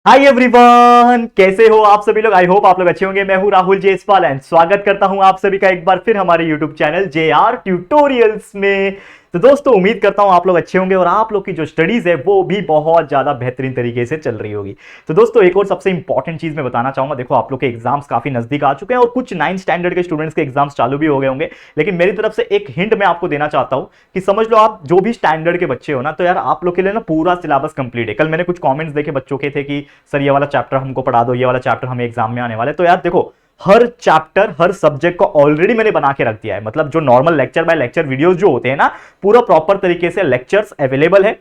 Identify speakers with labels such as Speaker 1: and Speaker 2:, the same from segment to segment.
Speaker 1: Hi everyone, कैसे हो आप सभी लोग। आई होप आप लोग अच्छे होंगे। मैं हूं राहुल जेसवाल एंड स्वागत करता हूं आप सभी का एक बार फिर हमारे यूट्यूब चैनल JR ट्यूटोरियल्स में। तो दोस्तों उम्मीद करता हूं आप लोग अच्छे होंगे और आप लोग की जो स्टडीज है वो भी बहुत ज्यादा बेहतरीन तरीके से चल रही होगी। तो दोस्तों एक और सबसे इंपॉर्टेंट चीज मैं बताना चाहूंगा। देखो आप लोग के एग्जाम्स काफी नजदीक आ चुके हैं और कुछ 9th स्टैंडर्ड के स्टूडेंट्स के एग्जाम्स चालू भी हो गए होंगे। लेकिन मेरी तरफ से एक हिंट मैं आपको देना चाहता हूं कि समझ लो आप जो भी स्टैंडर्ड के बच्चे हो ना, तो यार आप लोग के लिए ना पूरा सिलेबस कंप्लीट है। कल मैंने कुछ कमेंट्स देखे बच्चों के थे कि सर ये वाला चैप्टर हमको पढ़ा दो, ये वाला चैप्टर हमें एग्जाम में आने वाले। तो यार देखो हर चैप्टर हर सब्जेक्ट को ऑलरेडी मैंने बना के रख दिया है। मतलब जो normal lecture by lecture videos जो होते हैं ना, पूरा प्रॉपर तरीके से लेक्चर्स अवेलेबल है।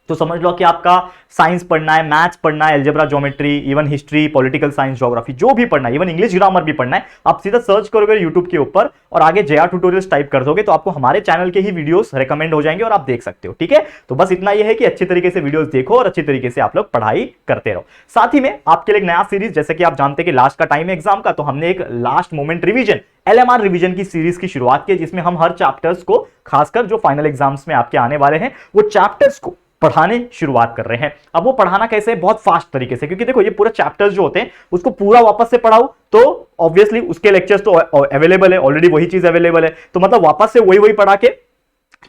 Speaker 1: तो समझ लो कि आपका साइंस पढ़ना है, मैथ्स पढ़ना है, algebra, geometry, even history, political science, geography, जो भी पढ़ना है, इवन इंग्लिश ग्रामर भी पढ़ना है, आप सीधा सर्च करोगे यूट्यूब के ऊपर और आगे JR ट्यूटोरियल्स टाइप कर दोगे तो आपको हमारे चैनल के ही वीडियोस रेकमेंड हो जाएंगे और आप देख सकते हो। ठीक है, तो बस इतना यह है कि अच्छे तरीके से वीडियोस देखो और अच्छे तरीके से आप लोग पढ़ाई करते रहो। साथ ही में आपके लिए एक नया सीरीज, जैसे कि आप जानते हैं कि लास्ट का टाइम है एग्जाम का, तो हमने एक last moment revision LMR revision की सीरीज की शुरुआत की, जिसमें हम हर चैप्टर्स को, खासकर जो फाइनल एग्जाम्स में आपके आने वाले हैं, वो चैप्टर्स को पढ़ाने शुरुआत कर रहे हैं। अब वो पढ़ाना कैसे है, बहुत फास्ट तरीके से, क्योंकि देखो ये पूरा चैप्टर्स जो होते हैं उसको पूरा वापस से पढ़ाओ तो ऑब्वियसली उसके लेक्चर्स तो अवेलेबल है, ऑलरेडी वही चीज अवेलेबल है, तो मतलब वापस से वही वही पढ़ा के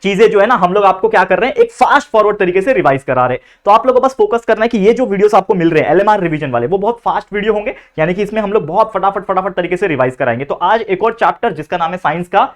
Speaker 1: चीजें जो है ना हम लोग आपको क्या कर रहे हैं, एक फास्ट फॉरवर्ड तरीके से रिवाइज करा रहे हैं। तो आप लोगों को बस फोकस करना है कि ये जो वीडियोस आपको मिल रहे हैं LMR रिवीजन वाले, वो बहुत फास्ट वीडियो होंगे, यानी कि इसमें हम लोग बहुत फटाफट फटाफट तरीके से रिवाइज कराएंगे। तो आज एक और चैप्टर जिसका नाम है साइंस का,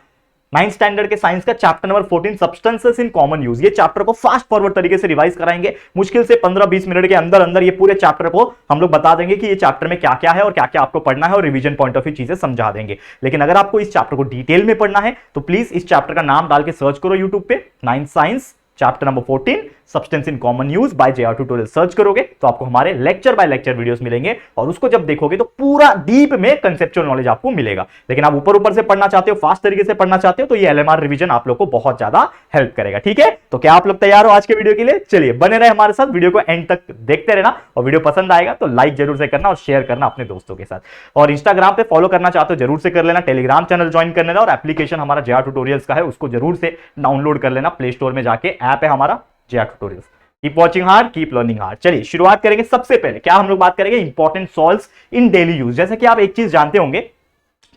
Speaker 1: 9th स्टैंडर्ड के साइंस का chapter number 14 substances in common use, ये चैप्टर को फास्ट फॉरवर्ड तरीके से रिवाइज कराएंगे। मुश्किल से 15-20 मिनट के अंदर अंदर ये पूरे चैप्टर को हम लोग बता देंगे कि ये चैप्टर में क्या क्या है और क्या क्या आपको पढ़ना है, और रिवीजन पॉइंट ऑफ व्यू चीजें समझा देंगे। लेकिन अगर आपको इस चैप्टर को डिटेल में पढ़ना है तो प्लीज इस चैप्टर का नाम डाल के सर्च करो यूट्यूब पे, 9th science chapter number 14 substance in common use by JR tutorial search करोगे तो आपको हमारे लेक्चर बाय लेक्चर वीडियोस मिलेंगे, और उसको जब देखोगे तो पूरा डीप में कंसेप्चुअल नॉलेज आपको मिलेगा। लेकिन आप ऊपर ऊपर से पढ़ना चाहते हो, फास्ट तरीके से पढ़ना चाहते हो, तो ये LMR रिवीजन आप लोग को बहुत ज्यादा हेल्प करेगा। ठीक है, तो क्या आप लोग तैयार हो आज के वीडियो के लिए? चलिए बने रहे हमारे साथ, वीडियो को एंड तक देखते रहना, और वीडियो पसंद आएगा तो लाइक जरूर से करना और शेयर करना अपने दोस्तों के साथ। और इंस्टाग्राम पे फॉलो करना चाहते हो जरूर से कर लेना, टेलीग्राम चैनल ज्वाइन कर लेना, और एप्लीकेशन हमारा JR ट्यूटोरियल्स का है उसको जरूर से डाउनलोड कर लेना, प्ले स्टोर में जाके ऐप है हमारा JR tutorials. Keep watching hard, keep learning hard. चलिए शुरुआत करेंगे। सबसे पहले क्या हम लोग बात करेंगे, इंपॉर्टेंट सॉल्व्स इन डेली यूज। जैसे कि आप एक चीज जानते होंगे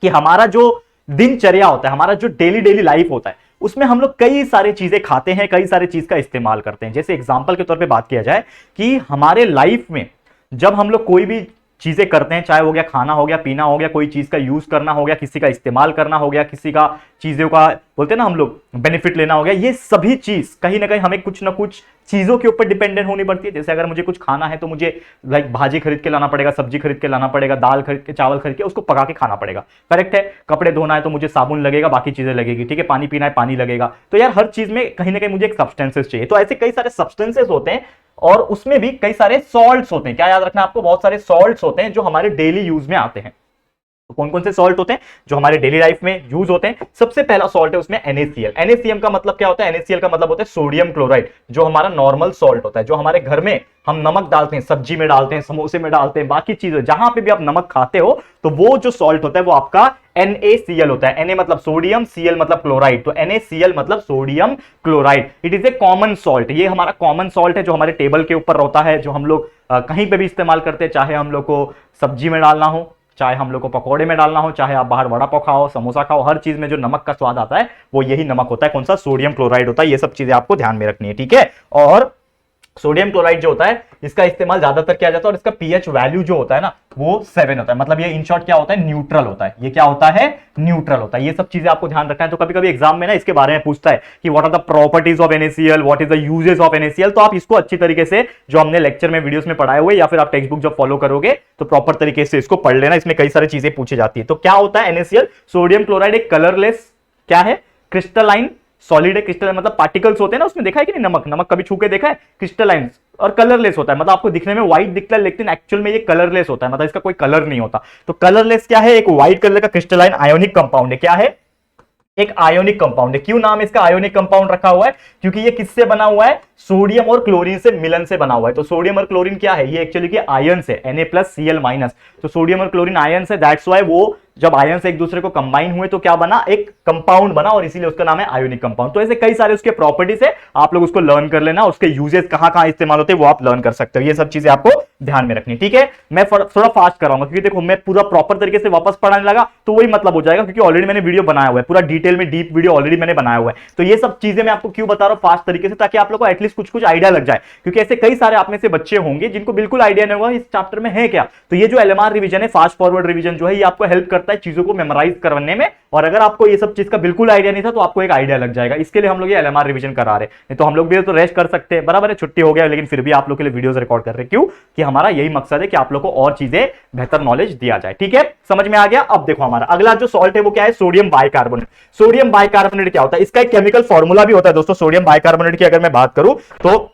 Speaker 1: कि हमारा जो दिनचर्या होता है, हमारा जो डेली डेली लाइफ होता है, उसमें हम लोग कई सारी चीजें खाते हैं, कई सारी चीज का इस्तेमाल करते हैं। जैसे एग्जांपल के तौर पे बात किया जाए कि हमारे लाइफ में जब हम लोग कोई भी चीजें करते हैं, चाहे हो गया खाना, हो गया पीना, हो गया कोई चीज का यूज करना, हो गया किसी का इस्तेमाल करना, हो गया किसी का चीजों का बोलते हैं ना हम लोग बेनिफिट लेना, हो गया, ये सभी चीज कहीं ना कहीं हमें कुछ ना कुछ चीजों के ऊपर डिपेंडेंट होनी पड़ती है। जैसे अगर मुझे कुछ खाना है तो मुझे लाइक भाजी खरीद के लाना पड़ेगा, सब्जी खरीद के लाना पड़ेगा, दाल खरीद के, चावल खरीद के उसको पका के खाना पड़ेगा, करेक्ट है। कपड़े धोना है तो मुझे साबुन लगेगा, बाकी चीजें लगेगी, ठीक है। पानी पीना है, पानी लगेगा। तो यार हर चीज में कहीं ना कहीं मुझे एक सब्सटेंसेस चाहिए। तो ऐसे कई सारे सब्सटेंसेस होते हैं और उसमें भी कई सारे सॉल्ट्स होते हैं। क्या याद रखना आपको, बहुत सारे सॉल्ट्स होते हैं जो हमारे डेली यूज में आते हैं। तो कौन कौन से सॉल्ट होते हैं जो हमारे डेली लाइफ में यूज होते हैं? सबसे पहला सॉल्ट है उसमें NaCl। NaCl का मतलब क्या होता है? NaCl का मतलब होता है सोडियम क्लोराइड, जो हमारा नॉर्मल सॉल्ट होता है, जो हमारे घर में हम नमक डालते हैं, सब्जी में डालते हैं, समोसे में डालते हैं, बाकी चीजें जहां पे भी आप नमक खाते हो, तो वो जो सॉल्ट होता है वो आपका NaCl होता है। Na मतलब सोडियम, Cl मतलब क्लोराइड, तो NaCl मतलब sodium chloride. It is a common salt. ये हमारा कॉमन सॉल्ट है जो हमारे टेबल के ऊपर होता है, जो हम लोग कहीं पे भी इस्तेमाल करते हैं, चाहे हम लोग को सब्जी में डालना हो, चाहे हम लोग को पकोड़े में डालना हो, चाहे आप बाहर वड़ा पाव खाओ, समोसा खाओ, हर चीज में जो नमक का स्वाद आता है वो यही नमक होता है। कौन सा? सोडियम क्लोराइड होता है। ये सब चीजें आपको ध्यान में रखनी है, ठीक है। और सोडियम क्लोराइड जो होता है इसका इस्तेमाल ज्यादातर किया जाता है, और इसका पीएच वैल्यू जो होता है ना वो 7 होता है। मतलब ये इन शॉर्ट क्या होता है? न्यूट्रल होता है। ये क्या होता है? न्यूट्रल होता है। ये सब चीजें आपको ध्यान रखना है। तो कभी कभी एग्जाम में ना इसके बारे में पूछता है कि what are the properties of NaCl, what is the uses of NaCl। तो आप इसको अच्छी तरीके से जो हमने लेक्चर में वीडियोस में पढ़ाए हुए, या फिर आप टेक्स्ट बुक जब फॉलो करोगे तो प्रॉपर तरीके से इसको पढ़ लेना। इसमें कई सारी चीजें पूछी जाती है। तो क्या होता है NaCl? सोडियम क्लोराइड एक कलरलेस क्या है? क्रिस्टलाइन सॉलिड है। क्रिस्टलाइन मतलब पार्टिकल्स होते हैं ना, उसमें देखा है कि नहीं, नमक, नमक कभी छू के देखा है? क्रिस्टलाइन और कलरलेस होता है। मतलब आपको दिखने में व्हाइट दिखता है लेकिन एक्चुअल में ये कलरलेस होता है, मतलब इसका कोई कलर नहीं होता। तो कलरलेस क्या है? एक व्हाइट कलर का क्रिस्टलाइन आयोनिक कंपाउंड है। क्या है? एक आयोनिक कंपाउंड है। क्यों नाम इसका आयोनिक कंपाउंड रखा हुआ है? क्योंकि ये किससे बना हुआ है? सोडियम और क्लोरीन से मिलन से बना हुआ है। तो सोडियम और क्लोरीन क्या है? ये एक्चुअली के आयन है, Na+Cl-। तो सोडियम और क्लोरीन आयन है, दैट्स व्हाई वो जब आयंस एक दूसरे को कंबाइन हुए तो क्या बना, एक कंपाउंड बना, और इसीलिए उसका नाम है आयोनिक कंपाउंड। तो ऐसे कई सारे उसके प्रॉपर्टीज है, आप लोग उसको लर्न कर लेना, उसके यूजेस कहां कहां इस्तेमाल होते हैं वो आप लर्न कर सकते हो। ये सब चीजें आपको ध्यान में रखनी, ठीक है। मैं थोड़ा फास्ट कराऊंगा क्योंकि देखो मैं पूरा प्रॉपर तरीके से वापस पढ़ाने लगा तो वही मतलब हो जाएगा, क्योंकि ऑलरेडी मैंने वीडियो बनाया हुआ है, पूरा डिटेल में डीप वीडियो ऑलरेडी मैंने बनाया हुआ है। तो ये सब चीजें मैं आपको क्यों बता रहा हूं फास्ट तरीके से, ताकि आप लोग को एटलीस्ट कुछ कुछ आइडिया लग जाए, क्योंकि ऐसे कई सारे आप में से बच्चे होंगे जिनको बिल्कुल आइडिया नहीं होगा इस चैप्टर में है क्या। तो ये जो एलएमआर रिवीजन है, फास्ट फॉरवर्ड रिवीजन जो है, ये आपको हेल्प करता है चीजों को मेमोराइज करने में, और अगर आपको ये सब चीज का बिल्कुल आइडिया नहीं था तो आपको एक आइडिया लग जाएगा। इसके लिए हम लोग ये एलएमआर रिवीजन करा रहे हैं, तो हम लोग भी तो रेस्ट कर सकते हैं, बराबर है, छुट्टी हो गया, लेकिन फिर भी आप लोग के लिए वीडियोस रिकॉर्ड कर रहे हैं। क्यों? कि हमारा यही मकसद है कि आप लोग को और चीजें बेहतर नॉलेज दिया जाए, ठीक है, समझ में आ गया। अब देखो हमारा अगला जो सॉल्ट है वो क्या है, सोडियम बाइकार्बोनेट। सोडियम बाइकार्बोनेट क्या होता है, इसका एक केमिकल फॉर्मूला भी होता है दोस्तों। सोडियम बाइकार्बोनेट की अगर मैं बात करूं तो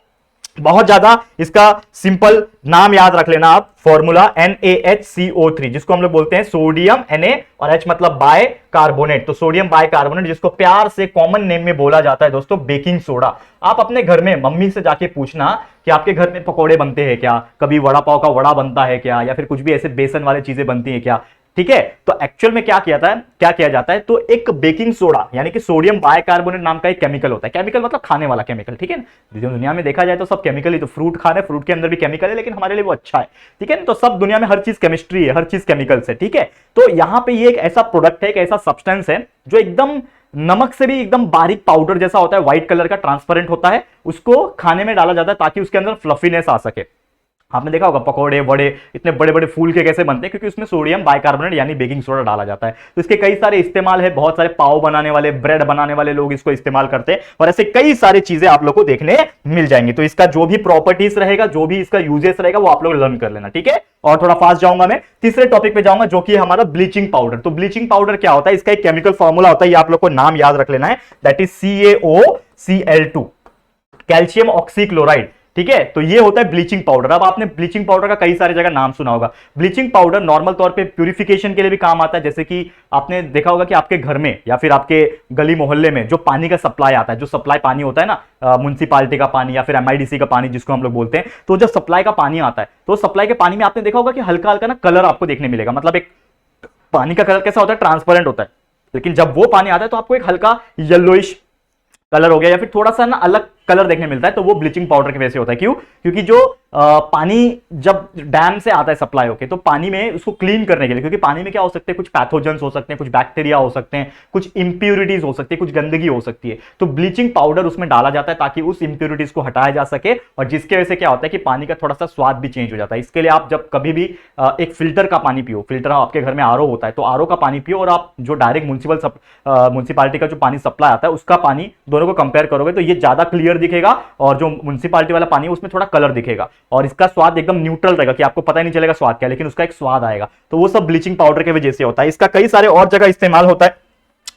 Speaker 1: बहुत ज्यादा इसका सिंपल नाम याद रख लेना आप, फॉर्मूला NaHCO3, जिसको हम लोग बोलते हैं सोडियम Na और H मतलब बाय कार्बोनेट। तो सोडियम बाय कार्बोनेट, जिसको प्यार से कॉमन नेम में बोला जाता है दोस्तों बेकिंग सोडा। आप अपने घर में मम्मी से जाके पूछना कि आपके घर में पकोड़े बनते हैं क्या, कभी वड़ा पाव का वड़ा बनता है क्या, या फिर कुछ भी ऐसे बेसन वाले चीजें बनती है क्या, ठीक है। तो एक्चुअल में क्या किया जाता है, तो एक बेकिंग सोडा यानी कि सोडियम बाइकार्बोनेट नाम का एक केमिकल होता है। केमिकल मतलब खाने वाला केमिकल, ठीक है। जो दुनिया में देखा जाए तो सब केमिकल ही, तो फ्रूट खा रहे, फ्रूट के अंदर भी केमिकल है, लेकिन हमारे लिए वो अच्छा है, ठीक है। तो सब दुनिया में हर चीज केमिस्ट्री है, हर चीज केमिकल से, ठीक है। तो यहां पे ये एक ऐसा प्रोडक्ट है, एक ऐसा सब्सटेंस है जो एकदम नमक से भी एकदम बारीक पाउडर जैसा होता है, व्हाइट कलर का ट्रांसपेरेंट होता है। उसको खाने में डाला जाता है ताकि उसके अंदर फ्लफीनेस आ सके। आपने देखा होगा पकोड़े वड़े इतने बड़े बड़े फूल के कैसे बनते हैं, क्योंकि उसमें सोडियम बाइकार्बोनेट यानी बेकिंग सोडा डाला जाता है। तो इसके कई सारे इस्तेमाल है, बहुत सारे पाव बनाने वाले, ब्रेड बनाने वाले लोग इसको इस्तेमाल करते हैं, और ऐसे कई सारी चीजें आप लोग को देखने मिल जाएंगी। तो इसका जो भी प्रॉपर्टीज रहेगा, जो भी इसका यूजेस रहेगा, वो आप लोग लर्न कर लेना, ठीक है। और थोड़ा फास्ट जाऊंगा मैं, तीसरे टॉपिक पे जाऊंगा जो कि हमारा ब्लीचिंग पाउडर। तो ब्लीचिंग पाउडर क्या होता है, इसका एक केमिकल फॉर्मूला होता है, ये आप लोग को नाम याद रख लेना है, that is CaOCl2, calcium oxychloride, ठीक है। तो ये होता है ब्लीचिंग पाउडर। अब आपने ब्लीचिंग पाउडर का कई सारी जगह नाम सुना होगा। ब्लीचिंग पाउडर नॉर्मल तौर पे प्यूरिफिकेशन के लिए भी काम आता है, जैसे कि आपने देखा होगा कि आपके घर में या फिर आपके गली मोहल्ले में जो पानी का सप्लाई आता है, जो सप्लाई पानी होता है ना, म्युनिसिपालिटी का पानी या फिर MIDC का पानी जिसको हम लोग बोलते हैं, तो जब सप्लाई का पानी आता है तो सप्लाई के पानी में आपने देखा होगा कि हल्का हल्का ना कलर आपको देखने मिलेगा। मतलब एक पानी का कलर कैसा होता है, ट्रांसपेरेंट होता है, लेकिन जब वो पानी आता है तो आपको एक हल्का येलोइश कलर हो गया या फिर थोड़ा सा ना अलग कलर देखने मिलता है। तो वो ब्लीचिंग पाउडर की वजह से होता है। क्यों? क्योंकि जो पानी जब डैम से आता है सप्लाई होके, तो पानी में उसको क्लीन करने के लिए, क्योंकि पानी में क्या हो सकते हैं, कुछ पैथोजेंस हो सकते हैं, कुछ बैक्टीरिया हो सकते हैं, कुछ इंप्यूरिटीज हो सकती है, कुछ गंदगी हो सकती है। तो ब्लीचिंग पाउडर उसमें डाला जाता है ताकि उस इंप्यूरिटीज को हटाया जा सके, और जिसके वजह से क्या होता है कि पानी का थोड़ा सा स्वाद भी चेंज हो जाता है। इसके लिए आप जब कभी भी एक फिल्टर का पानी पियो, फिल्टर आपके घर में RO होता है, तो RO का पानी पियो, और आप जो डायरेक्ट म्युनिसिपालिटी का जो पानी सप्लाई आता है उसका पानी, दोनों को कंपेयर करोगे तो ये ज्यादा क्लियर दिखेगा, और जो म्युनिसिपालिटी वाला पानी है उसमें थोड़ा कलर दिखेगा, और इसका स्वाद एकदम न्यूट्रल रहेगा कि आपको पता ही नहीं चलेगा स्वाद क्या है, लेकिन उसका एक स्वाद आएगा। तो वो सब ब्लीचिंग पाउडर की वजह से होता है। इसका कई सारे और जगह इस्तेमाल होता है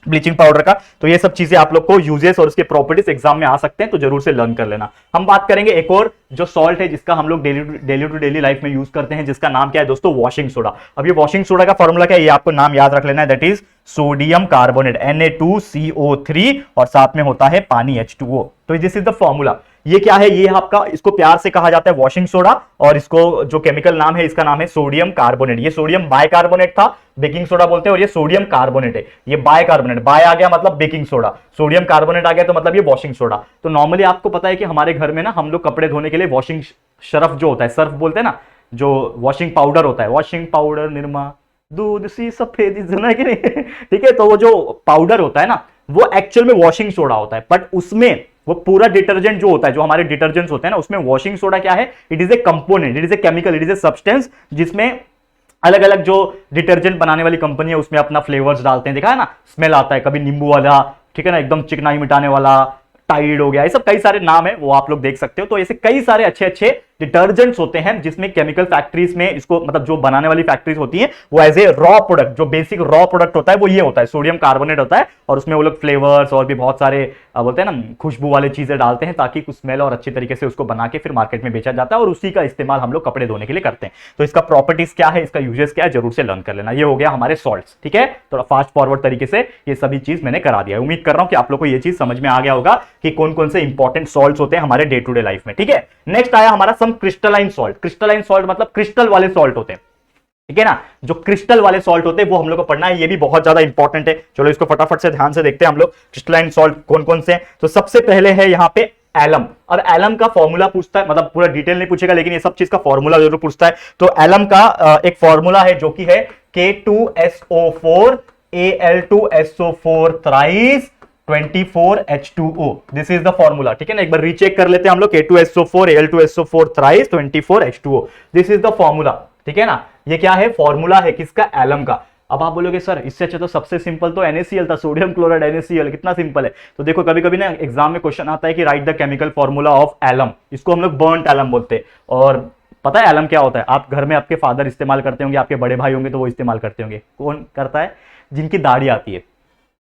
Speaker 1: ब्लीचिंग पाउडर का। तो ये सब चीजें आप लोग को यूजेस और उसके प्रॉपर्टीज एग्जाम में आ सकते हैं, तो जरूर से लर्न कर लेना। हम बात करेंगे एक और जो सॉल्ट है जिसका हम लोग डेली टू डेली लाइफ में यूज करते हैं, जिसका नाम क्या है दोस्तों, वॉशिंग सोडा। अब ये वॉशिंग सोडा का फॉर्मूला क्या है, ये आपको नाम याद रख लेना है, that is sodium carbonate Na2CO3, और साथ में होता है पानी H2O। तो दिस इज द फॉर्मूला। ये क्या है, ये आपका, इसको प्यार से कहा जाता है वॉशिंग सोडा, और इसको जो केमिकल नाम है इसका नाम है सोडियम कार्बोनेट। ये सोडियम बाइकार्बोनेट था, बेकिंग सोडा बोलते हैं, और ये सोडियम कार्बोनेट है। ये बाइकार्बोनेट, बाय आ गया मतलब बेकिंग सोडा, सोडियम कार्बोनेट आ गया तो मतलब ये वॉशिंग सोडा। तो नॉर्मली आपको पता है कि हमारे घर में ना हम लोग कपड़े धोने के लिए वॉशिंग सर्फ जो होता है, सर्फ बोलते हैं ना, जो वॉशिंग पाउडर होता है, वॉशिंग पाउडर निरमा दूध सी सफेद है कि नहीं ठीक है। तो वो जो पाउडर होता है ना, वो एक्चुअल में वॉशिंग सोडा होता है, बट उसमें वो पूरा डिटर्जेंट जो होता है, जो हमारे डिटर्जेंट्स होते हैं ना, उसमें वॉशिंग सोडा क्या है, it is a component, it is a chemical, it is a substance, जिसमें अलग अलग जो डिटर्जेंट बनाने वाली कंपनी है उसमें अपना फ्लेवर्स डालते हैं। देखा है ना, स्मेल आता है, कभी नींबू वाला, ठीक है ना, एकदम चिकनाई मिटाने वाला, टाइड हो गया, ये सब कई सारे नाम है, वो आप लोग देख सकते हो। तो ऐसे कई सारे अच्छे अच्छे डिटर्जेंट्स होते हैं जिसमें केमिकल फैक्ट्रीज में इसको, मतलब जो बनाने वाली फैक्ट्रीज होती हैं, वो एज ए रॉ प्रोडक्ट, जो बेसिक रॉ प्रोडक्ट होता है वो ये होता है, सोडियम कार्बोनेट होता है, और उसमें वो लोग फ्लेवर्स और भी बहुत सारे बोलते हैं ना खुशबू वाले चीजें डालते हैं ताकि कुछ स्मेल और अच्छे तरीके से उसको बना के फिर मार्केट में बेचा जाता है, और उसी का इस्तेमाल हम लोग कपड़े धोने के लिए करते हैं। तो इसका प्रॉपर्टीज क्या है, इसका यूजेस क्या है, जरूर से लर्न कर लेना। ये हो गया हमारे सॉल्ट्स, ठीक है। थोड़ा फास्ट फॉरवर्ड तरीके से ये सभी चीज मैंने करा दिया है। उम्मीद कर रहा हूं कि आप लोग को ये चीज समझ में आ गया होगा कि कौन कौन से इंपॉर्टेंट सॉल्ट्स होते हैं हमारे डे टू डे लाइफ में, ठीक है। नेक्स्ट आया हमारा सम क्रिस्टलाइन सॉल्ट। क्रिस्टलाइन सॉल्ट मतलब क्रिस्टल वाले सॉल्ट होते हैं। ठीक है ना। जो क्रिस्टल वाले सॉल्ट होते हैं वो हम लोग को पढ़ना है, ये भी बहुत ज्यादा इंपॉर्टेंट है। चलो इसको फटाफट से ध्यान से देखते हैं हम लोग, क्रिस्टलाइन सॉल्ट कौन कौन से हैं। तो सबसे पहले है यहाँ पे एलम। अब एलम का फॉर्मूला पूछता है, मतलब पूरा डिटेल नहीं पूछेगा लेकिन ये सब चीज का फॉर्मूला जरूर पूछता है। तो एलम का एक फॉर्मूला है जो कि है K2SO4 Al2SO4 thrice 24H2O। This is the formula, ठीक है ना। एक बार रीचेक कर लेते हैं हम लोग, K2SO4 Al2SO4 thrice 24H2O। This is the formula, ठीक है ना। ये क्या है, फॉर्मूला है किसका, एलम का। अब आप बोलोगे सर इससे अच्छा तो सबसे सिंपल तो NaCl था, सोडियम क्लोराइड NaCl, कितना सिंपल है। तो देखो कभी कभी ना एग्जाम में क्वेश्चन आता है कि write the chemical formula of alum, इसको हम लोग बर्न्ट एलम बोलते हैं। और पता है एलम क्या होता है, आप घर में आपके फादर इस्तेमाल करते होंगे, आपके बड़े भाई होंगे तो वो इस्तेमाल करते होंगे। कौन करता है, जिनकी दाढ़ी आती है,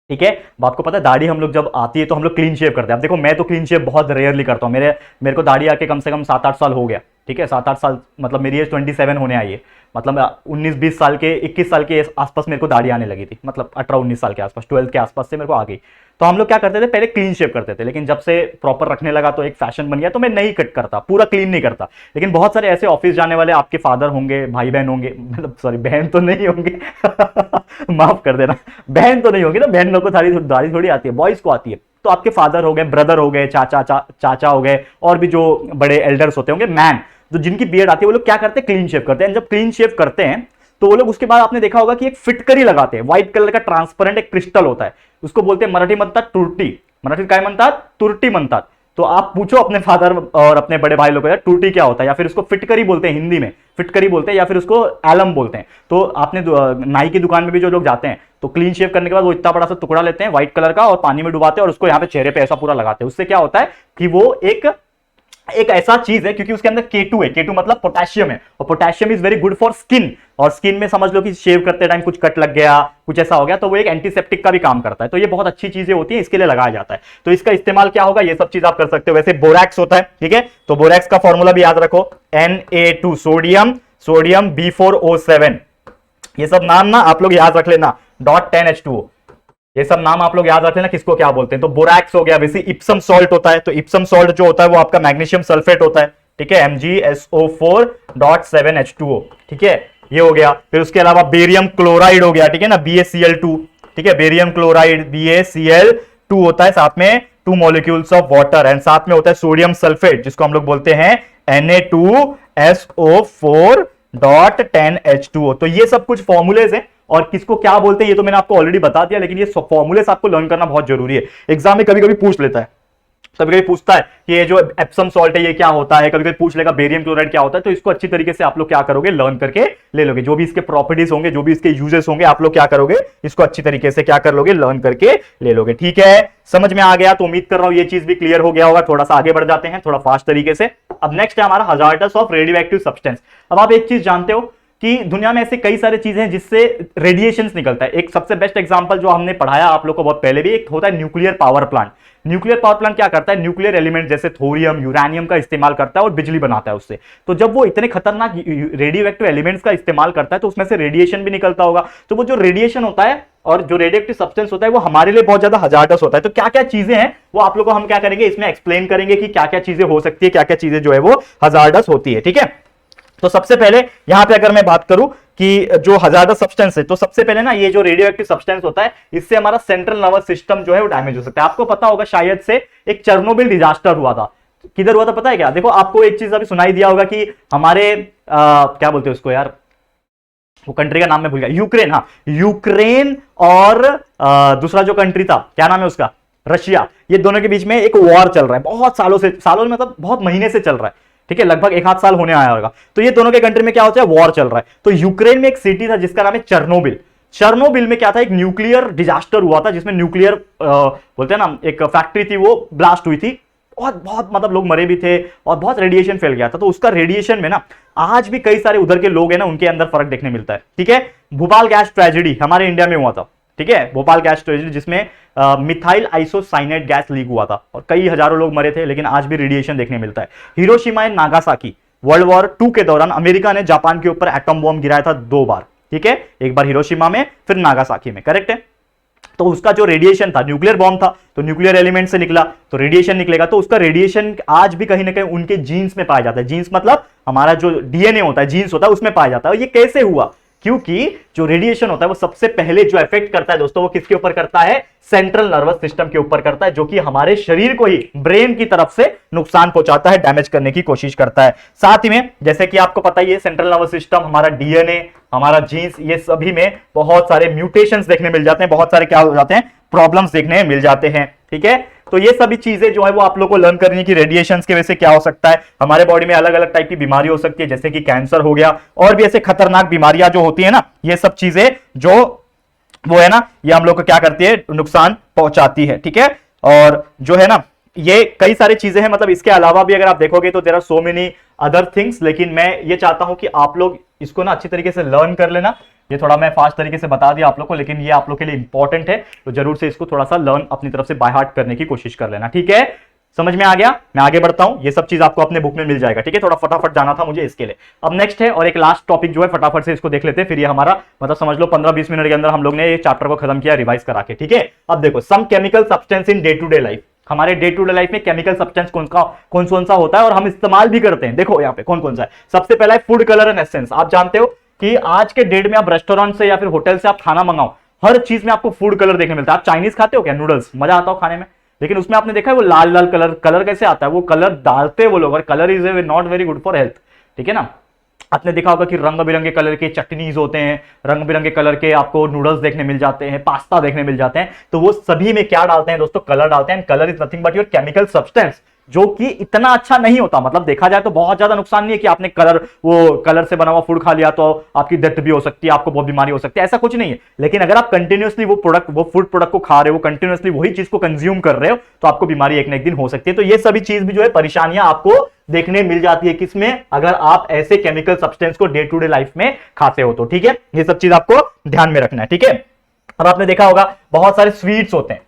Speaker 1: ठीक है। आपको पता है दाढ़ी हम लोग जब आती है तो हम लोग क्लीन शेव करते हैं। अब देखो मैं तो क्लीन शेव बहुत रेयरली करता हूं, मेरे को दाढ़ी आके कम से कम 7-8 साल हो गया, ठीक है। 7-8 साल मतलब मेरी एज 27 होने आई है, मतलब 19-20 साल के 21 साल के आसपास मेरे को दाढ़ी आने लगी थी, मतलब 18-19 साल के आसपास, 12th के आसपास से मेरे को आ गई। तो हम लोग क्या करते थे, पहले क्लीन शेव करते थे, लेकिन जब से प्रॉपर रखने लगा तो एक फैशन बन गया, तो मैं नहीं कट करता, पूरा क्लीन नहीं करता। लेकिन बहुत सारे ऐसे ऑफिस जाने वाले आपके फादर होंगे, भाई बहन होंगे, मतलब सॉरी बहन तो नहीं होंगे माफ कर देना, बहन तो नहीं होगी ना, बहन लोग को दाढ़ी थोड़ी आती है, बॉयज को आती है। तो आपके फादर हो गए, ब्रदर हो गए, चाचा हो गए, और भी जो बड़े एल्डर्स होते होंगे, मैन, जो जिनकी बियर्ड आती है, वो लोग क्या करते हैं, क्लीन शेव करते हैं। जब क्लीन शेव करते हैं तो वो लोग उसके बाद आपने देखा होगा कि एक फिटकरी लगाते हैं, व्हाइट कलर का ट्रांसपेरेंट एक क्रिस्टल होता है, उसको बोलते हैं मराठी म्हणतात तुरटी, मराठी काय म्हणतात, तुरटी म्हणतात। तो आप पूछो अपने फादर और अपने बड़े भाई लोग, टूटी क्या होता है, या फिर उसको फिटकरी बोलते हैं, हिंदी में फिटकरी बोलते हैं, या फिर उसको एलम बोलते हैं। तो आपने नाई की दुकान में भी जो लोग जाते हैं तो क्लीन शेव करने के बाद वो इतना बड़ा सा टुकड़ा लेते हैं व्हाइट कलर का और पानी में डुबाते हैं और उसको यहाँ पे चेहरे पे ऐसा पूरा लगाते हैं। उससे क्या होता है कि वो एक ऐसा चीज है, क्योंकि उसके अंदर K2 है, K2 मतलब पोटेशियम है, और potassium is very good for skin. और स्किन में समझ लो कि शेव करते टाइम कुछ कट लग गया, कुछ ऐसा हो गया, तो वो एक एंटीसेप्टिक का भी काम करता है। तो ये बहुत अच्छी चीजें होती है, इसके लिए लगाया जाता है। तो इसका इस्तेमाल क्या होगा, ये सब चीज आप कर सकते हो। वैसे बोरैक्स होता है, ठीक है, तो बोरैक्स का फॉर्मूला भी याद रखो, Na2 सोडियम B4O7। ये सब नाम ना आप लोग याद रख लेना, .10H2O, ये सब नाम आप लोग याद रख लेना किसको क्या बोलते हैं। तो बोरैक्स हो गया, वैसे इप्सम सॉल्ट होता है, तो इप्सम सॉल्ट जो होता है वो आपका मैग्नीशियम सल्फेट होता है, ठीक है, MgSO4.7H2O, ठीक है, ये हो गया। फिर उसके अलावा बेरियम क्लोराइड हो गया, ठीक है ना, BaCl2, ठीक है, बेरियम क्लोराइड BaCl2 होता है, साथ में 2 मॉलिक्यूल्स ऑफ वाटर, एंड साथ में होता है सोडियम सल्फेट जिसको हम लोग बोलते हैं Na2SO4.10H2O। तो ये सब कुछ फॉर्मूलेज हैं, और किसको क्या बोलते हैं ये तो मैंने आपको ऑलरेडी बता दिया, लेकिन ये फॉर्मूलेस आपको लर्न करना बहुत जरूरी है। एग्जाम में कभी कभी पूछ लेता है, कभी कभी पूछता है कि ये जो एप्सम सॉल्ट है ये क्या होता है, कभी कभी पूछ लेगा बेरियम क्लोराइड क्या होता है। तो इसको अच्छी तरीके से आप लोग क्या करोगे, लर्न करके ले लोगे, जो भी इसके प्रॉपर्टीज होंगे, जो भी इसके यूजेस होंगे, आप लोग क्या करोगे, इसको अच्छी तरीके से क्या कर लोगे, लर्न करके ले लोगे। ठीक है, समझ में आ गया, तो उम्मीद कर रहा हूं ये चीज भी क्लियर हो गया होगा। थोड़ा सा आगे बढ़ जाते हैं, थोड़ा फास्ट तरीके से। अब नेक्स्ट है हमारा hazardous of radio active substance. अब आप एक चीज जानते हो कि दुनिया में ऐसे कई सारे चीजें हैं जिससे रेडिएशंस निकलता है। एक सबसे बेस्ट एग्जांपल जो हमने पढ़ाया आप लोग को बहुत पहले भी, एक होता है nuclear power plant. Nuclear power plant क्या करता है, न्यूक्लियर एलिमेंट जैसे थोरियम, यूरेनियम का इस्तेमाल करता है और बिजली बनाता है उससे। तो जब वो इतने खतरनाक रेडियो एक्टिव एलिमेंट्स का इस्तेमाल करता है तो उसमें से रेडिएशन भी निकलता होगा। तो वो जो रेडिएशन होता है और जो रेडियोएक्टिव सब्सटेंस होता है वो हमारे लिए बहुत ज्यादा हजार्डस होता है। तो क्या क्या चीजें हैं वो आप लोग को हम क्या करेंगे, इसमें एक्सप्लेन करेंगे कि क्या क्या चीजें हो सकती है, क्या क्या चीजें जो है वो हजार्डस होती है। ठीक है, तो सबसे पहले यहां पे अगर मैं बात करूं कि जो हजार्डस सब्सटेंस है, तो सबसे पहले ना ये जो रेडियो एक्टिव सब्सटेंस होता है इससे हमारा सेंट्रल नर्वस सिस्टम जो है वो डैमेज हो सकता है। आपको पता होगा शायद से एक चेरनोबिल डिजास्टर हुआ था, किधर हुआ था पता है क्या? देखो आपको एक चीज अभी सुनाई दिया होगा कि हमारे क्या बोलते हैं उसको यार, वो कंट्री का नाम मैं भूल गया, यूक्रेन। हाँ, यूक्रेन और दूसरा जो कंट्री था क्या नाम है उसका, रशिया। ये दोनों के बीच में एक वॉर चल रहा है बहुत सालों से, सालों में मतलब बहुत महीने से चल रहा है। ठीक है, लगभग 1 आध साल होने आया होगा। तो ये दोनों के कंट्री में क्या होता है, वॉर चल रहा है। तो यूक्रेन में एक सिटी था जिसका नाम है चेरनोबिल। चेरनोबिल में क्या था, एक न्यूक्लियर डिजास्टर हुआ था जिसमें न्यूक्लियर बोलते हैं ना, एक फैक्ट्री थी वो ब्लास्ट हुई थी। बहुत बहुत मतलब लोग मरे भी थे और बहुत रेडिएशन फैल गया था। तो उसका रेडिएशन में ना आज भी कई सारे उधर के लोग हैं ना, उनके अंदर फर्क देखने मिलता है। ठीक है, भोपाल गैस ट्रेजेडी हमारे इंडिया में हुआ था। ठीक है, भोपाल गैस ट्रेजेडी जिसमें मिथाइल आइसोसाइनेट गैस लीक हुआ था और कई हजारों लोग मरे थे, लेकिन आज भी रेडिएशन देखने मिलता है। Hiroshima and Nagasaki, world war 2 के दौरान अमेरिका ने जापान के ऊपर एटम बॉम्ब गिराया था 2 बार। ठीक है, एक बार हिरोशिमा में, फिर नागासाकी में, करेक्ट है। तो उसका जो रेडिएशन था, न्यूक्लियर बॉम्ब था तो न्यूक्लियर एलिमेंट से निकला तो रेडिएशन निकलेगा। तो उसका रेडिएशन आज भी कहीं ना कहीं उनके जीन्स में पाया जाता है। जीन्स मतलब हमारा जो डीएनए होता है, जीन्स होता है, उसमें पाया जाता है। और ये कैसे हुआ, क्योंकि जो रेडिएशन होता है वो सबसे पहले जो इफेक्ट करता है दोस्तों, वो किसके ऊपर करता है? सेंट्रल नर्वस सिस्टम के ऊपर करता है, जो कि हमारे शरीर को ही ब्रेन की तरफ से नुकसान पहुंचाता है, डैमेज करने की कोशिश करता है। साथ ही में जैसे कि आपको पता ही है, सेंट्रल नर्वस सिस्टम, हमारा डीएनए, हमारा जीन्स, ये सभी में बहुत सारे म्यूटेशंस देखने मिल जाते हैं, बहुत सारे क्या हो जाते हैं? प्रॉब्लम्स देखने मिल जाते हैं। ठीक है, तो ये सभी चीजें जो है वो आप लोग को लर्न करनी की रेडिएशंस की वजह से क्या हो सकता है, हमारे बॉडी में अलग अलग टाइप की बीमारी हो सकती है, जैसे कि कैंसर हो गया, और भी ऐसे खतरनाक बीमारियां जो होती है ना, ये सब चीजें जो वो है ना, ये हम लोग को क्या करती है? नुकसान पहुंचाती है। ठीक है, और जो है ना, ये कई सारी चीजें हैं, मतलब इसके अलावा भी अगर आप देखोगे तो there are so many other things, लेकिन मैं ये चाहता हूं कि आप लोग इसको ना अच्छी तरीके से लर्न कर लेना। ये थोड़ा मैं फास्ट तरीके से बता दिया आप लोग को, लेकिन ये आप लोग के लिए इंपॉर्टेंट है, तो जरूर से इसको थोड़ा सा लर्न अपनी तरफ से बाय हार्ट करने की कोशिश कर लेना। ठीक है, समझ में आ गया? मैं आगे बढ़ता हूं, ये सब चीज आपको अपने बुक में मिल जाएगा। ठीक है, थोड़ा फटाफट जाना था मुझे इसके लिए। अब नेक्स्ट है और एक लास्ट टॉपिक जो है, फटाफट से इसको देख लेते हैं, फिर ये हमारा मतलब समझ लो 15-20 मिनट के अंदर हम लोग ने ये चैप्टर को खत्म किया रिवाइज करा के। ठीक है, अब देखो, some chemical substance in day to day life. हमारे डे टू डे लाइफ में केमिकल सब्सटेंस कौन सा होता है और हम इस्तेमाल भी करते हैं। देखो यहाँ पे कौन कौन सा है। सबसे पहला है फूड कलर एंड एसेंस। आप जानते हो कि आज के डेट में आप रेस्टोरेंट से या फिर होटल से आप खाना मंगाओ, हर चीज में आपको फूड कलर देखने मिलता है। आप चाइनीज खाते हो क्या? नूडल्स, मजा आता हो खाने में, लेकिन उसमें आपने देखा है वो लाल लाल कलर कैसे आता है? वो कलर डालते हैं वो लोग, और colour is not very good for health. ठीक है ना, आपने देखा होगा कि रंग बिरंगे कलर के चटनीज होते हैं, रंग बिरंगे कलर के आपको नूडल्स देखने मिल जाते हैं, पास्ता देखने मिल जाते हैं, तो वो सभी में क्या डालते हैं दोस्तों? कलर डालते हैं। Colour is nothing but your chemical substance, जो कि इतना अच्छा नहीं होता। मतलब देखा जाए तो बहुत ज्यादा नुकसान नहीं है कि आपने कलर से बना हुआ फूड खा लिया तो आपकी डेथ भी हो सकती है, आपको बहुत बीमारी हो सकती है, ऐसा कुछ नहीं है। लेकिन अगर आप कंटिन्यूअसली वो फूड प्रोडक्ट को खा रहे हो, कंटिन्यूअसली वही चीज को कंज्यूम कर रहे हो, तो आपको बीमारी एक ना एक दिन हो सकती है। तो ये सभी चीज भी जो है परेशानियां आपको देखने मिल जाती है, किसमें? अगर आप ऐसे केमिकल सब्सटेंस को डे टू डे लाइफ में खाते हो तो। ठीक है, ये सब चीज आपको ध्यान में रखना है। ठीक है, और आपने देखा होगा बहुत सारे स्वीट्स होते हैं।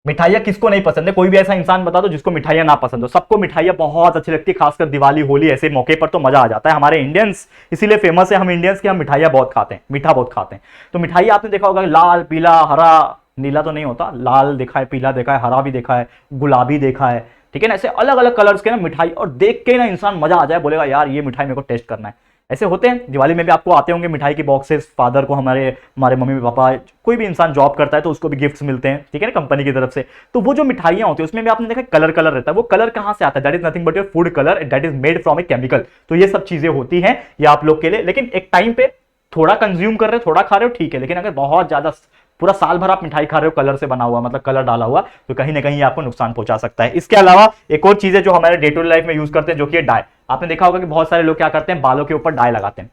Speaker 1: मिठाइयां किसको नहीं पसंद है? कोई भी ऐसा इंसान बता दो जिसको मिठाइयां ना पसंद हो। सबको मिठाइयां बहुत अच्छी लगती है, खासकर दिवाली, होली, ऐसे मौके पर तो मजा आ जाता है। हमारे इंडियंस इसीलिए फेमस है, हम इंडियंस की हम मिठाइयां बहुत खाते हैं, मीठा बहुत खाते हैं। तो मिठाइयां आपने देखा होगा लाल, पीला, हरा, नीला तो नहीं होता, लाल देखा है, पीला देखा है, हरा भी देखा है, गुलाबी देखा है। ठीक है ना, ऐसे अलग अलग कलर्स के ना मिठाई, और देख के ना इंसान मजा आ जाए, बोलेगा यार ये मिठाई मेरे को टेस्ट करना है। ऐसे होते हैं, दिवाली में भी आपको आते होंगे मिठाई के बॉक्सेस। फादर को, हमारे मम्मी पापा, कोई भी इंसान जॉब करता है तो उसको भी गिफ्ट्स मिलते हैं, ठीक है ना, कंपनी की तरफ से। तो वो जो मिठाइयां होती है उसमें भी आपने देखा कलर रहता है। वो कलर कहां से आता है? That is nothing but your food colour, that is made from a chemical. तो ये सब चीजें होती हैं ये आप लोग के लिए, लेकिन एक टाइम पे थोड़ा कंज्यूम कर रहे हो, थोड़ा खा रहे हो, ठीक है। लेकिन अगर बहुत ज्यादा पूरा साल भर आप मिठाई खा रहे हो कलर से बना हुआ, मतलब कलर डाला हुआ, तो कहीं ना कहीं आपको नुकसान पहुंचा सकता है। इसके अलावा एक और चीज है जो हमारे डे टू डे लाइफ में यूज करते हैं, जो कि डाई। आपने देखा होगा कि बहुत सारे लोग क्या करते हैं, बालों के ऊपर डाई लगाते हैं।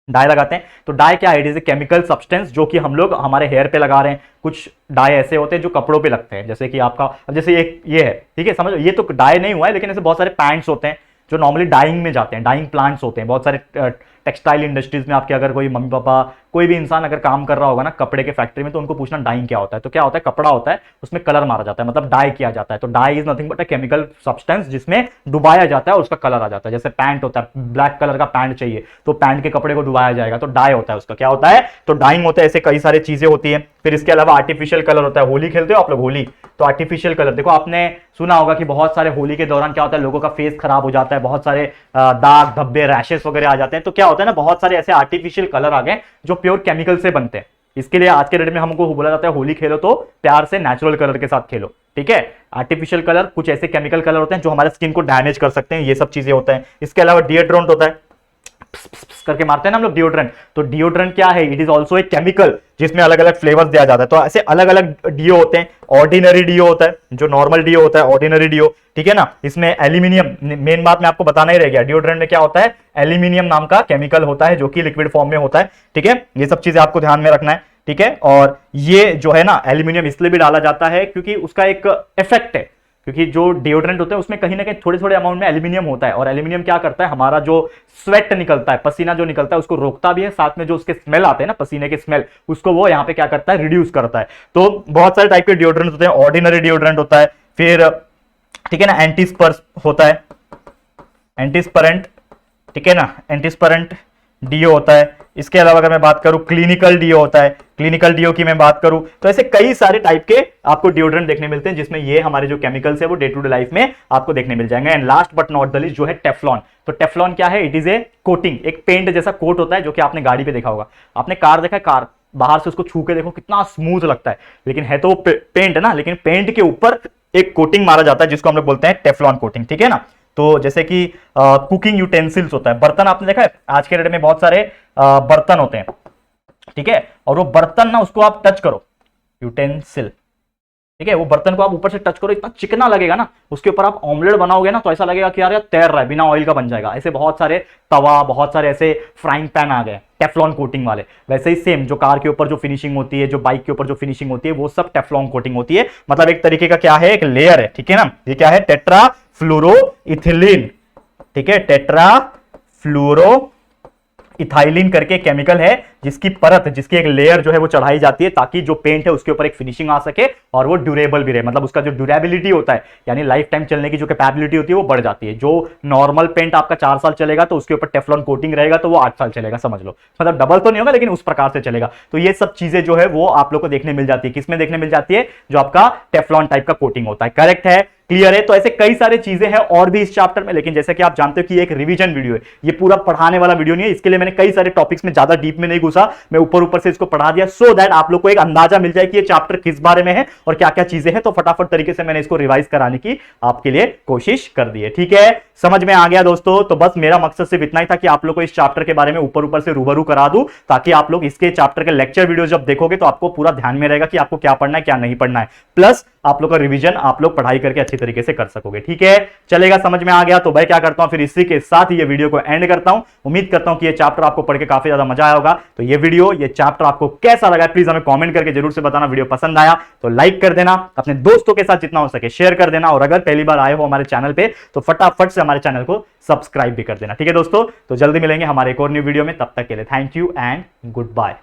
Speaker 1: डाई लगाते हैं, तो डाई क्या है? It is a chemical substance जो कि हम लोग हमारे हेयर पे लगा रहे हैं। कुछ डाई ऐसे होते हैं जो कपड़ों पे लगते हैं, जैसे कि आपका, जैसे ये है, ठीक है, समझो ये तो डाई नहीं हुआ है, लेकिन ऐसे बहुत सारे पैंट्स होते हैं जो नॉर्मली डाइंग में जाते हैं, डाइंग प्लांट्स होते हैं। बहुत सारे टेक्सटाइल इंडस्ट्रीज में आपके अगर कोई मम्मी पापा, कोई भी इंसान अगर काम कर रहा होगा ना कपड़े के फैक्ट्री में, तो उनको पूछना डाइंग क्या होता है। तो क्या होता है? कपड़ा होता है, उसमें कलर मारा जाता है, मतलब डाई किया जाता है। तो dye is nothing but a chemical substance जिसमें डुबाया जाता है और उसका कलर आ जाता है। जैसे पैंट होता है, ब्लैक कलर का पैंट चाहिए तो पैंट के कपड़े को डुबाया जाएगा, तो डाई होता है उसका। क्या होता है? तो डाइंग होता है। ऐसे कई सारी चीजें होती है। फिर इसके अलावा आर्टिफिशियल कलर होता है। होली खेलते हो आप लोग? होली, तो आर्टिफिशियल कलर, देखो आपने सुना होगा कि बहुत सारे होली के दौरान क्या होता है, लोगों का फेस खराब हो जाता है, बहुत सारे दाग धब्बे रैशेस वगैरह आ जाते हैं। तो क्या होता है ना, बहुत सारे ऐसे आर्टिफिशियल कलर आ गए जो प्योर केमिकल से बनते हैं। इसके लिए आज के डेट में हमको बोला जाता है होली खेलो तो प्यार से नेचुरल कलर के साथ खेलो, ठीक है। आर्टिफिशियल कलर कुछ ऐसे केमिकल कलर होते हैं जो हमारे स्किन को डैमेज कर सकते हैं, ये सब चीजें होता है। इसके अलावा डिओड्रेंट होता है, करके मारते हैं ना हम लोग डिओड्रेंट। तो डिओड्रेंट क्या है? It is also a chemical जिसमें अलग अलग फ्लेवर्स दिया जाता है। तो ऐसे अलग अलग डिओ होते हैं। ऑर्डिनरी डिओ होता है, जो नॉर्मल डिओ होता है, ऑर्डिनरी डिओ, ठीक है ना। इसमें एल्यूमिनियम, मेन बात मैं आपको बताना ही रह गया, डिओड्रेंट में क्या होता है, एल्यूमिनियम नाम का केमिकल होता है जो कि लिक्विड फॉर्म में होता है, ठीक है। ये सब चीजें आपको ध्यान में रखना है, ठीक है। और ये जो है ना एल्यूमिनियम इसलिए भी डाला जाता है क्योंकि उसका एक इफेक्ट है, क्योंकि जो डिओड्रेंट होते हैं उसमें कहीं ना कहीं थोड़े थोड़े अमाउंट में एल्यूमिनियम होता है। और एल्यूमिनियम क्या करता है, हमारा जो स्वेट निकलता है, पसीना जो निकलता है, उसको रोकता भी है, साथ में जो उसके स्मेल आते हैं ना, पसीने के स्मेल, उसको वो यहाँ पे क्या करता है, रिड्यूस करता है। तो बहुत सारे टाइप के डिओड्रेंट होते हैं। ऑर्डिनरी डिओड्रेंट होता है, फिर ठीक है ना, एंटीस्पर्स होता है, एंटीस्परेंट, ठीक है ना, एंटीस्परेंट डीओ होता है। इसके अलावा अगर मैं बात करूं क्लिनिकल डीओ होता है, क्लिनिकल डीओ की मैं बात करूं तो ऐसे कई सारे टाइप के आपको डिओड्रेंट देखने मिलते हैं जिसमें ये हमारे जो केमिकल्स है वो डे टू डे लाइफ में आपको देखने मिल जाएंगे। And last but not the least जो है टेफ्लॉन। तो टेफ्लॉन क्या है? इट इज ए कोटिंग, एक पेंट जैसा कोट होता है जो कि आपने गाड़ी पे देखा होगा। आपने कार देखा है, कार बाहर से उसको छू के देखो कितना स्मूथ लगता है, लेकिन है तो पेंट है ना, लेकिन पेंट के ऊपर एक कोटिंग मारा जाता है जिसको हम लोग बोलते हैं टेफ्लॉन कोटिंग, ठीक है ना। तो जैसे कि कुकिंग यूटेंसिल्स होता है, बर्तन आपने देखा है, आज के डेट में बहुत सारे बर्तन होते हैं, ठीक है, और वो बर्तन ना उसको आप टच करो, यूटेंसिल, ठीक है, वो बर्तन को आप ऊपर से टच करो, इतना चिकना लगेगा ना, उसके ऊपर आप ऑमलेट बनाओगे ना तो ऐसा लगेगा कि यार तैर रहा है, बिना ऑयल का बन जाएगा। ऐसे बहुत सारे तवा, बहुत सारे ऐसे फ्राइंग पैन आ गए टेफ्लॉन कोटिंग वाले। वैसे ही सेम जो कार के ऊपर जो फिनिशिंग होती है, जो बाइक के ऊपर जो फिनिशिंग होती है, वो सब टेफ्लॉन कोटिंग होती है। मतलब एक तरीके का क्या है, एक लेयर है, ठीक है ना। ये क्या है? टेट्रा फ्लोरोइथिलीन, ठीक है, टेट्रा फ्लोरो इथाइलिन करके केमिकल है जिसकी परत, जिसकी एक लेयर जो है वो चढ़ाई जाती है ताकि जो पेंट है उसके ऊपर एक फिनिशिंग आ सके और वो ड्यूरेबल भी रहे। मतलब उसका जो ड्यूरेबिलिटी होता है, यानी लाइफ टाइम चलने की जो कैपेबिलिटी होती है वो बढ़ जाती है। जो नॉर्मल पेंट आपका 4 साल चलेगा तो उसके ऊपर टेफ्लॉन कोटिंग रहेगा तो वो 8 साल चलेगा, समझ लो। मतलब डबल तो नहीं होगा लेकिन उस प्रकार से चलेगा। तो ये सब चीजें जो है वो आप लोग को देखने मिल जाती है। किसमें देखने मिल जाती है? जो आपका टेफ्लॉन टाइप का कोटिंग होता है। करेक्ट है, क्लियर है। तो ऐसे कई सारी चीजें हैं और भी इस चैप्टर में, लेकिन जैसे कि आप जानते हो कि एक रिवीजन वीडियो है, ये पूरा पढ़ाने वाला वीडियो नहीं है। इसके लिए मैंने कई सारे टॉपिक्स में ज्यादा डीप में नहीं घुसा, मैं ऊपर ऊपर से इसको पढ़ा दिया सो दैट आप लोग को एक अंदाजा मिल जाए कि ये चैप्टर किस बारे में है और क्या क्या चीजें हैं। तो फटाफट तरीके से मैंने इसको रिवाइज कराने की आपके लिए कोशिश कर दी है, ठीक है। समझ में आ गया दोस्तों? तो बस मेरा मकसद सिर्फ इतना ही था कि आप लोग को इस चैप्टर के बारे में ऊपर ऊपर से रूबरू करा दूं, ताकि आप लोग इसके चैप्टर के लेक्चर वीडियो जब देखोगे तो आपको पूरा ध्यान में रहेगा कि आपको क्या पढ़ना है क्या नहीं पढ़ना है, प्लस आप लोग का रिवीजन आप लोग पढ़ाई करके अच्छी तरीके से कर सकोगे, ठीक है। चलेगा, समझ में आ गया? तो मैं क्या करता हूं, फिर इसी के साथ ही ये वीडियो को एंड करता हूं। उम्मीद करता हूं कि ये चैप्टर आपको पढ़ के काफी ज्यादा मजा आया होगा। तो ये वीडियो, ये चैप्टर आपको कैसा लगा प्लीज हमें कमेंट करके जरूर से बताना। वीडियो पसंद आया तो लाइक कर देना, अपने दोस्तों के साथ जितना हो सके शेयर कर देना, और अगर पहली बार आए हो हमारे चैनल पे तो फटाफट से हमारे चैनल को सब्सक्राइब भी कर देना, ठीक है दोस्तों। तो जल्दी मिलेंगे हमारे एक और न्यू वीडियो में, तब तक के लिए thank you and good bye.